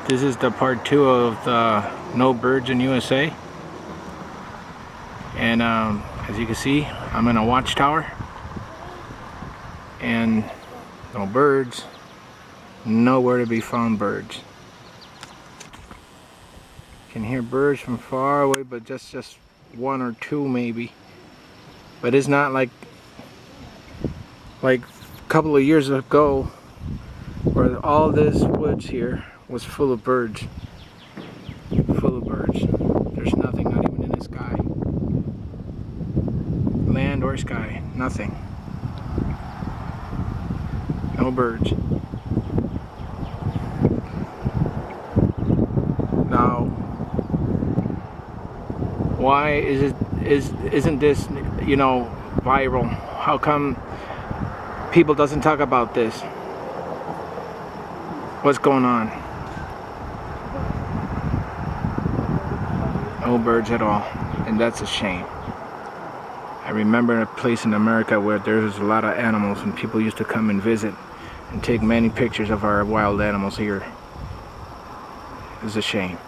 This is the part 2 of the no birds in USA. And as you can see, I'm in a watchtower. And no birds. Nowhere to be found birds. You can hear birds from far away, but just one or two maybe. But it's not like a couple of years ago where all this woods here was full of birds. Full of birds. There's nothing, not even in the sky. Land or sky, nothing. No birds. Now, why isn't this, you know, viral? How come people doesn't talk about this? What's going on? No birds at all, and that's a shame. I remember a place in America where there was a lot of animals and people used to come and visit and take many pictures of our wild animals here. It's a shame.